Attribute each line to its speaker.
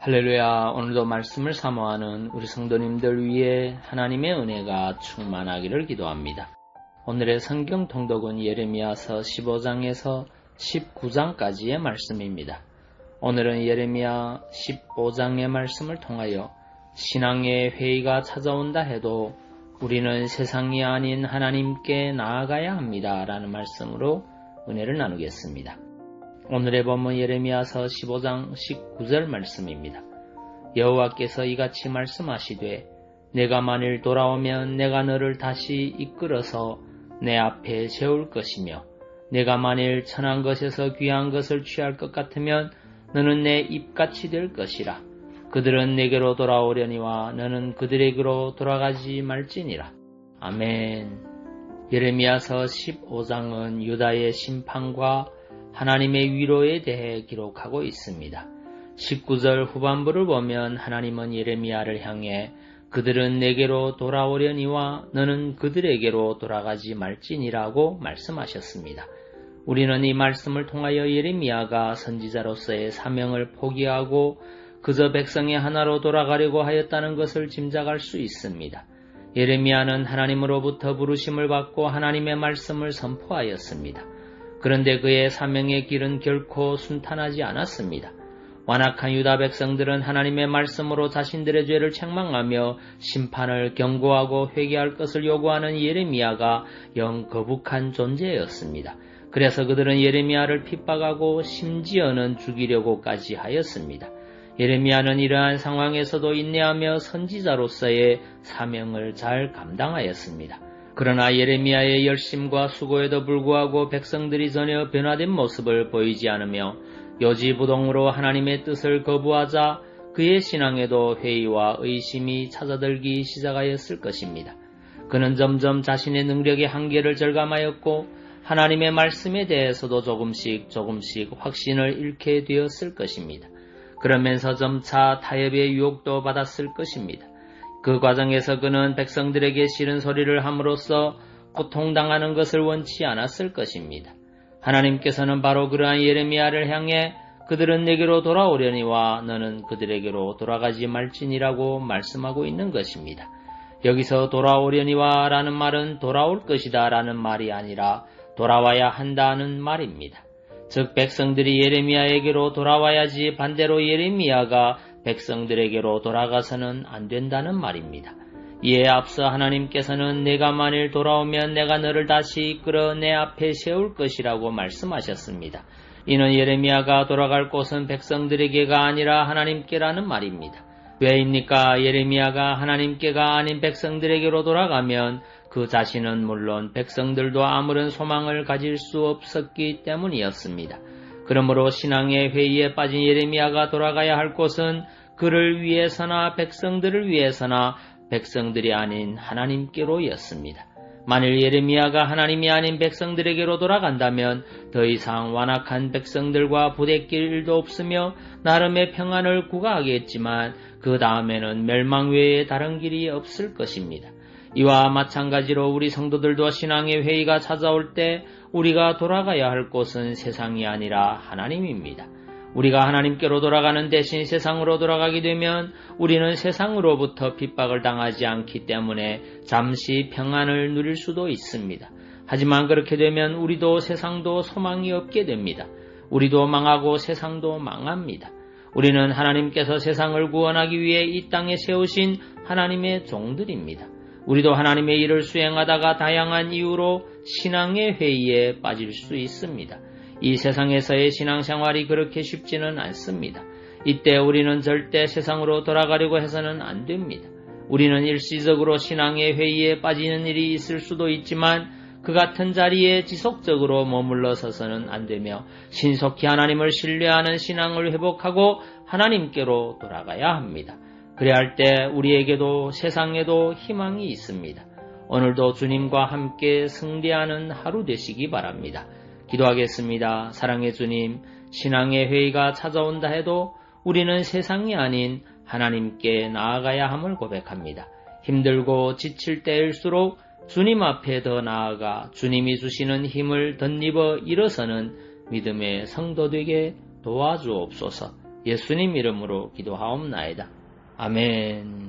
Speaker 1: 할렐루야. 오늘도 말씀을 사모하는 우리 성도님들 위해 하나님의 은혜가 충만하기를 기도합니다. 오늘의 성경 통독은 예레미야서 15장에서 19장까지의 말씀입니다. 오늘은 예레미야 15장의 말씀을 통하여 신앙의 회의가 찾아온다 해도 우리는 세상이 아닌 하나님께 나아가야 합니다 라는 말씀으로 은혜를 나누겠습니다. 오늘의 본문 예레미야서 15장 19절 말씀입니다. 여호와께서 이같이 말씀하시되 내가 만일 돌아오면 내가 너를 다시 이끌어서 내 앞에 세울 것이며 내가 만일 천한 것에서 귀한 것을 취할 것 같으면 너는 내 입같이 될 것이라. 그들은 내게로 돌아오려니와 너는 그들에게로 돌아가지 말지니라. 아멘. 예레미야서 15장은 유다의 심판과 하나님의 위로에 대해 기록하고 있습니다. 19절 후반부를 보면 하나님은 예레미야를 향해 그들은 내게로 돌아오려니와 너는 그들에게로 돌아가지 말지니라고 말씀하셨습니다. 우리는 이 말씀을 통하여 예레미야가 선지자로서의 사명을 포기하고 그저 백성의 하나로 돌아가려고 하였다는 것을 짐작할 수 있습니다. 예레미야는 하나님으로부터 부르심을 받고 하나님의 말씀을 선포하였습니다. 그런데 그의 사명의 길은 결코 순탄하지 않았습니다. 완악한 유다 백성들은 하나님의 말씀으로 자신들의 죄를 책망하며 심판을 경고하고 회개할 것을 요구하는 예레미야가 영 거북한 존재였습니다. 그래서 그들은 예레미야를 핍박하고 심지어는 죽이려고까지 하였습니다. 예레미야는 이러한 상황에서도 인내하며 선지자로서의 사명을 잘 감당하였습니다. 그러나 예레미야의 열심과 수고에도 불구하고 백성들이 전혀 변화된 모습을 보이지 않으며 요지부동으로 하나님의 뜻을 거부하자 그의 신앙에도 회의와 의심이 찾아들기 시작하였을 것입니다. 그는 점점 자신의 능력의 한계를 절감하였고 하나님의 말씀에 대해서도 조금씩 확신을 잃게 되었을 것입니다. 그러면서 점차 타협의 유혹도 받았을 것입니다. 그 과정에서 그는 백성들에게 싫은 소리를 함으로써 고통당하는 것을 원치 않았을 것입니다. 하나님께서는 바로 그러한 예레미야를 향해 그들은 내게로 돌아오려니와 너는 그들에게로 돌아가지 말지니라고 말씀하고 있는 것입니다. 여기서 돌아오려니와 라는 말은 돌아올 것이다 라는 말이 아니라 돌아와야 한다는 말입니다. 즉 백성들이 예레미야에게로 돌아와야지 반대로 예레미야가 백성들에게로 돌아가서는 안 된다는 말입니다. 이에 앞서 하나님께서는 내가 만일 돌아오면 내가 너를 다시 이끌어 내 앞에 세울 것이라고 말씀하셨습니다. 이는 예레미야가 돌아갈 곳은 백성들에게가 아니라 하나님께라는 말입니다. 왜입니까? 예레미야가 하나님께가 아닌 백성들에게로 돌아가면 그 자신은 물론 백성들도 아무런 소망을 가질 수 없었기 때문이었습니다. 그러므로 신앙의 회의에 빠진 예레미야가 돌아가야 할 곳은 그를 위해서나 백성들을 위해서나 백성들이 아닌 하나님께로였습니다. 만일 예레미야가 하나님이 아닌 백성들에게로 돌아간다면 더 이상 완악한 백성들과 부대낄 일도 없으며 나름의 평안을 구가하겠지만 그 다음에는 멸망 외에 다른 길이 없을 것입니다. 이와 마찬가지로 우리 성도들도 신앙의 회의가 찾아올 때 우리가 돌아가야 할 곳은 세상이 아니라 하나님입니다. 우리가 하나님께로 돌아가는 대신 세상으로 돌아가게 되면 우리는 세상으로부터 핍박을 당하지 않기 때문에 잠시 평안을 누릴 수도 있습니다. 하지만 그렇게 되면 우리도 세상도 소망이 없게 됩니다. 우리도 망하고 세상도 망합니다. 우리는 하나님께서 세상을 구원하기 위해 이 땅에 세우신 하나님의 종들입니다. 우리도 하나님의 일을 수행하다가 다양한 이유로 신앙의 회의에 빠질 수 있습니다. 이 세상에서의 신앙생활이 그렇게 쉽지는 않습니다. 이때 우리는 절대 세상으로 돌아가려고 해서는 안 됩니다. 우리는 일시적으로 신앙의 회의에 빠지는 일이 있을 수도 있지만 그 같은 자리에 지속적으로 머물러 서서는 안 되며 신속히 하나님을 신뢰하는 신앙을 회복하고 하나님께로 돌아가야 합니다. 그래야 할 때 우리에게도 세상에도 희망이 있습니다. 오늘도 주님과 함께 승리하는 하루 되시기 바랍니다. 기도하겠습니다. 사랑의 주님, 신앙의 회의가 찾아온다 해도 우리는 세상이 아닌 하나님께 나아가야 함을 고백합니다. 힘들고 지칠 때일수록 주님 앞에 더 나아가 주님이 주시는 힘을 덧입어 일어서는 믿음의 성도 되게 도와주옵소서. 예수님 이름으로 기도하옵나이다. 아멘.